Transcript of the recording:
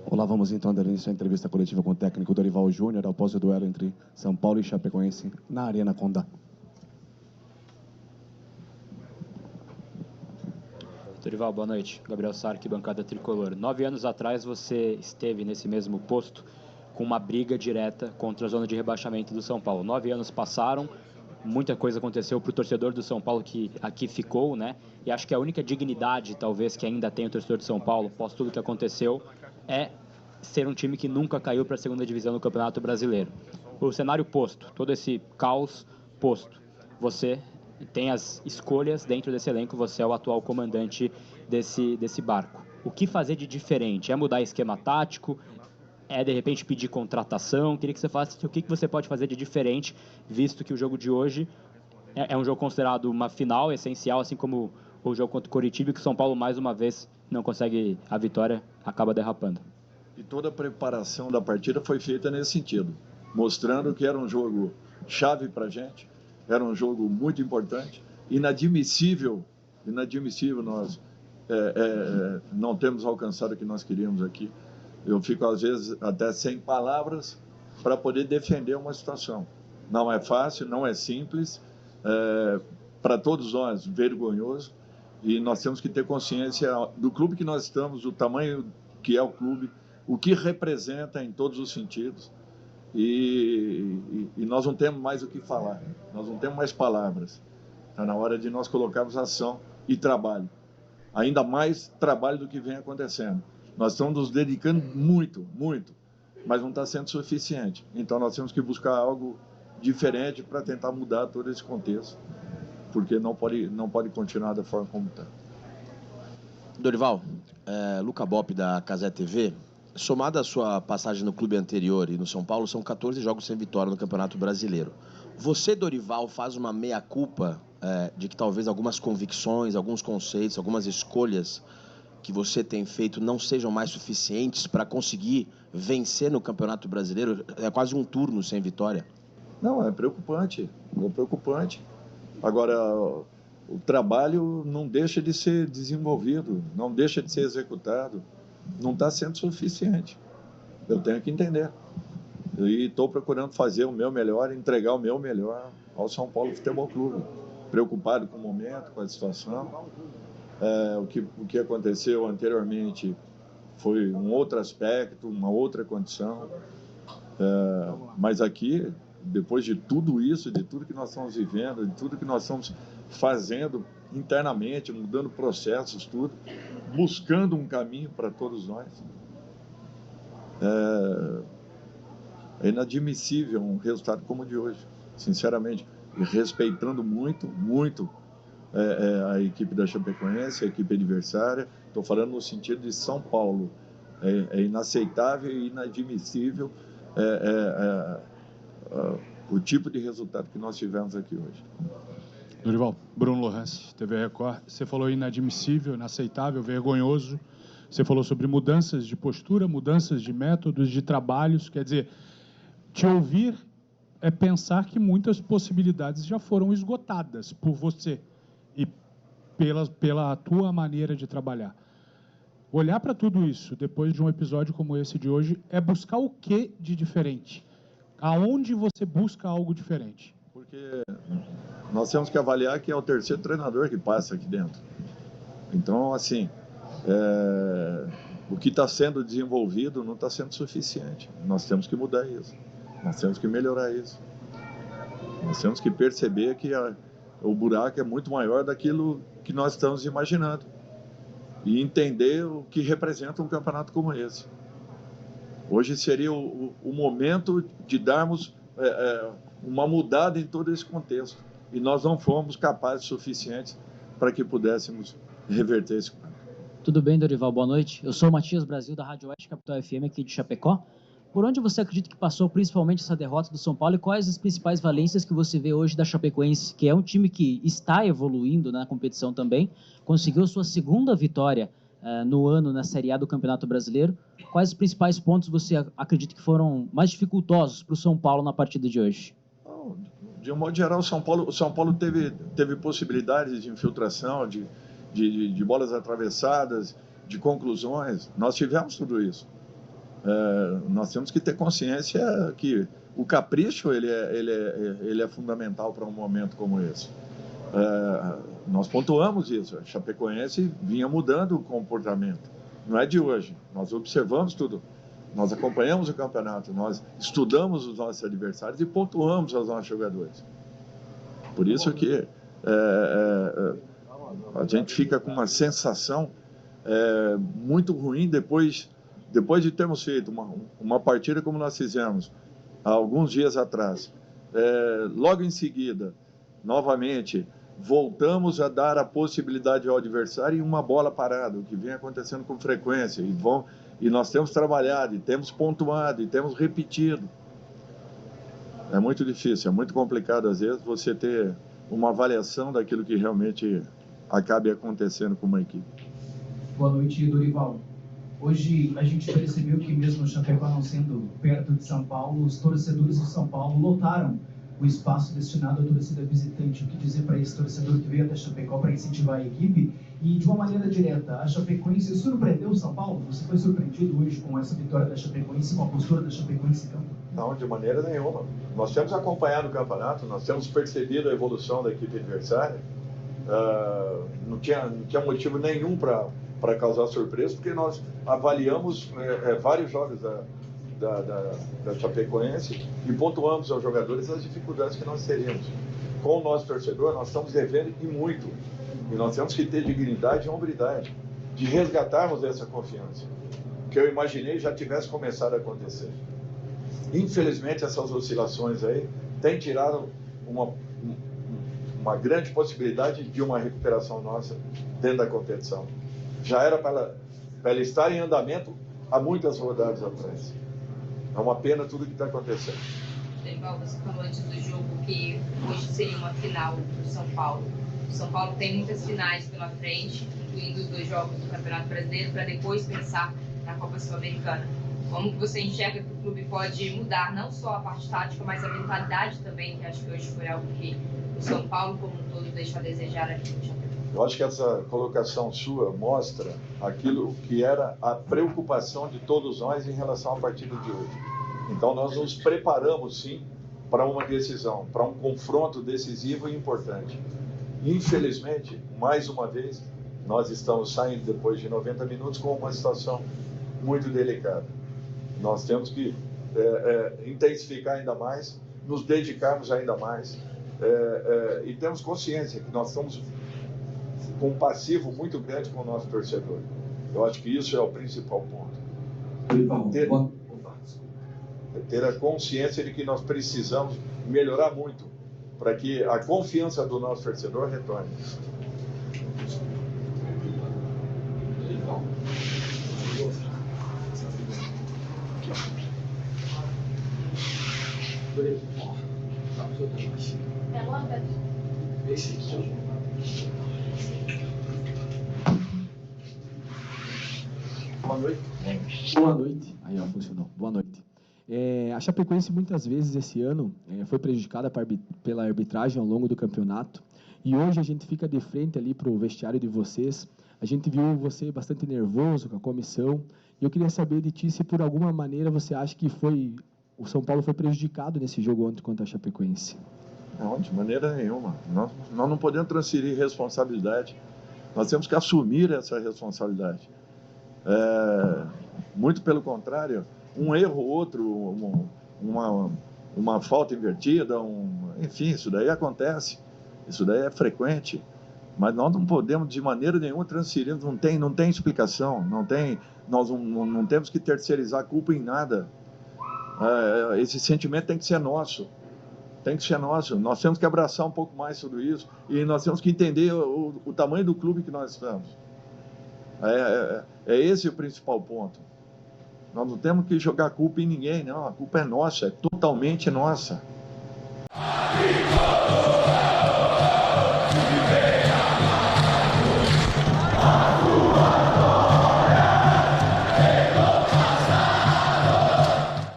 Olá, vamos então dar início à entrevista coletiva com o técnico Dorival Júnior após o duelo entre São Paulo e Chapecoense na Arena Condá. Dorival, boa noite. Gabriel Sarque, bancada tricolor. 9 anos atrás você esteve nesse mesmo posto com uma briga direta contra a zona de rebaixamento do São Paulo. 9 anos passaram, muita coisa aconteceu para o torcedor do São Paulo que aqui ficou, né? E acho que a única dignidade, talvez, que ainda tem o torcedor de São Paulo, após tudo que aconteceu, é ser um time que nunca caiu para a segunda divisão do Campeonato Brasileiro. O cenário posto, todo esse caos posto, você tem as escolhas dentro desse elenco, você é o atual comandante desse barco. O que fazer de diferente? É mudar esquema tático? É, de repente, pedir contratação? Queria que você falasse o que você pode fazer de diferente, visto que o jogo de hoje é um jogo considerado uma final essencial, assim como o jogo contra o Coritiba, que o São Paulo, mais uma vez, não consegue a vitória, acaba derrapando. E toda a preparação da partida foi feita nesse sentido, mostrando que era um jogo chave para a gente, era um jogo muito importante, inadmissível nós não temos alcançado o que nós queríamos aqui. Eu fico, às vezes, até sem palavras para poder defender uma situação. Não é fácil, não é simples, para todos nós, vergonhoso, e nós temos que ter consciência do clube que nós estamos, do tamanho que é o clube, o que representa em todos os sentidos, e nós não temos mais o que falar, nós não temos mais palavras. Está na hora de nós colocarmos ação e trabalho, ainda mais trabalho do que vem acontecendo. Nós estamos nos dedicando muito, mas não está sendo suficiente. Então nós temos que buscar algo diferente para tentar mudar todo esse contexto, porque não pode continuar da forma como está. Dorival, Luca Bop da Cazé TV, somada a sua passagem no clube anterior e no São Paulo, são 14 jogos sem vitória no Campeonato Brasileiro. Você, Dorival, faz uma meia-culpa de que talvez algumas convicções, alguns conceitos, algumas escolhas que você tem feito não sejam mais suficientes para conseguir vencer no Campeonato Brasileiro? É quase um turno sem vitória. Não, é preocupante. Agora, o trabalho não deixa de ser desenvolvido, não deixa de ser executado, não está sendo suficiente. Eu tenho que entender. E estou procurando fazer o meu melhor, entregar o meu melhor ao São Paulo Futebol Clube. Preocupado com o momento, com a situação. O que aconteceu anteriormente foi um outro aspecto, uma outra condição. Mas aqui, depois de tudo isso, de tudo que nós estamos vivendo, de tudo que nós estamos fazendo internamente, mudando processos, tudo, buscando um caminho para todos nós, é inadmissível um resultado como o de hoje, sinceramente, e respeitando muito a equipe da Chapecoense, a equipe adversária. Estou falando no sentido de São Paulo. É inaceitável e inadmissível o tipo de resultado que nós tivemos aqui hoje. Dorival, Bruno Lohance, TV Record. Você falou inadmissível, inaceitável, vergonhoso. Você falou sobre mudanças de postura, mudanças de métodos, de trabalhos. Quer dizer, te ouvir é pensar que muitas possibilidades já foram esgotadas por você e pela tua maneira de trabalhar. Olhar para tudo isso, depois de um episódio como esse de hoje, é buscar o que de diferente? Aonde você busca algo diferente? Porque nós temos que avaliar que é o terceiro treinador que passa aqui dentro. Então, assim, o que está sendo desenvolvido não está sendo suficiente. Nós temos que mudar isso. Nós temos que melhorar isso. Nós temos que perceber que o buraco é muito maior daquilo que nós estamos imaginando. E entender o que representa um campeonato como esse. Hoje seria o momento de darmos uma mudada em todo esse contexto. E nós não fomos capazes suficientes para que pudéssemos reverter esse quadro. Tudo bem, Dorival? Boa noite. Eu sou o Matias Brasil, da Rádio Oeste Capital FM, aqui de Chapecó. Por onde você acredita que passou principalmente essa derrota do São Paulo e quais as principais valências que você vê hoje da Chapecoense, que é um time que está evoluindo na competição também, conseguiu sua segunda vitória no ano na Série A do Campeonato Brasileiro. Quais os principais pontos você acredita que foram mais dificultosos para o São Paulo na partida de hoje? De um modo geral, o São Paulo teve possibilidades de infiltração, de bolas atravessadas, de conclusões. Nós tivemos tudo isso. Nós temos que ter consciência que o capricho ele é fundamental para um momento como esse. Nós pontuamos isso. A Chapecoense vinha mudando o comportamento. Não é de hoje. Nós observamos tudo. Nós acompanhamos o campeonato. Nós estudamos os nossos adversários e pontuamos os nossos jogadores. Por isso que a gente fica com uma sensação muito ruim depois de termos feito uma partida como nós fizemos há alguns dias atrás. Logo em seguida, novamente, voltamos a dar a possibilidade ao adversário em uma bola parada, o que vem acontecendo com frequência. E nós temos trabalhado, e temos pontuado, e temos repetido. É muito difícil, é muito complicado, às vezes, você ter uma avaliação daquilo que realmente acabe acontecendo com uma equipe. Boa noite, Dorival. Hoje a gente percebeu que mesmo o Chapecó não sendo perto de São Paulo, os torcedores do São Paulo lotaram o espaço destinado à torcida visitante. O que dizer para esse torcedor que veio até Chapecó para incentivar a equipe? E de uma maneira direta, a Chapecoense surpreendeu o São Paulo? Você foi surpreendido hoje com essa vitória da Chapecoense, com a postura da Chapecoense em campo? Não, de maneira nenhuma. Nós temos acompanhado o campeonato, nós temos percebido a evolução da equipe adversária. Não tinha motivo nenhum para causar surpresa, porque nós avaliamos vários jogos da Chapecoense e pontuamos aos jogadores as dificuldades que nós teríamos. Com o nosso torcedor, nós estamos devendo e muito. E nós temos que ter dignidade e hombridade de resgatarmos essa confiança, que eu imaginei já tivesse começado a acontecer. Infelizmente, essas oscilações aí têm tirado uma grande possibilidade de uma recuperação nossa dentro da competição. Já era para ela estar em andamento há muitas rodadas atrás. É uma pena tudo que está acontecendo. Dorival, você falou antes do jogo que hoje seria uma final do São Paulo. O São Paulo tem muitas finais pela frente, incluindo os 2 jogos do Campeonato Brasileiro, para depois pensar na Copa Sul-Americana. Como que você enxerga que o clube pode mudar não só a parte tática, mas a mentalidade também, que acho que hoje foi algo que o São Paulo como um todo deixa a desejar aqui no Chapecó? Eu acho que essa colocação sua mostra aquilo que era a preocupação de todos nós em relação à partida de hoje. Então nós nos preparamos sim para uma decisão, para um confronto decisivo e importante. Infelizmente, mais uma vez, nós estamos saindo depois de 90 minutos com uma situação muito delicada. Nós temos que intensificar ainda mais, nos dedicarmos ainda mais e temos consciência que nós estamos com um passivo muito grande com o nosso torcedor. Eu acho que isso é o principal ponto. Ter a consciência de que nós precisamos melhorar muito para que a confiança do nosso torcedor retorne. Boa noite. Boa noite. Aí, ó, funcionou. Boa noite. A Chapecoense, muitas vezes, esse ano, foi prejudicada pela arbitragem ao longo do campeonato. E hoje a gente fica de frente ali para o vestiário de vocês. A gente viu você bastante nervoso com a comissão. E eu queria saber de ti se, por alguma maneira, você acha que o São Paulo foi prejudicado nesse jogo ontem contra a Chapecoense. Não, de maneira nenhuma. Nós não podemos transferir responsabilidade. Nós temos que assumir essa responsabilidade. Muito pelo contrário, um erro ou outro, uma falta invertida, enfim, isso daí acontece, isso daí é frequente, mas nós não podemos de maneira nenhuma transferir, não tem explicação, nós não temos que terceirizar a culpa em nada. Esse sentimento tem que ser nosso, nós temos que abraçar um pouco mais tudo isso e nós temos que entender o tamanho do clube que nós estamos. É esse o principal ponto. Nós não temos que jogar a culpa em ninguém, não. A culpa é nossa, é totalmente nossa.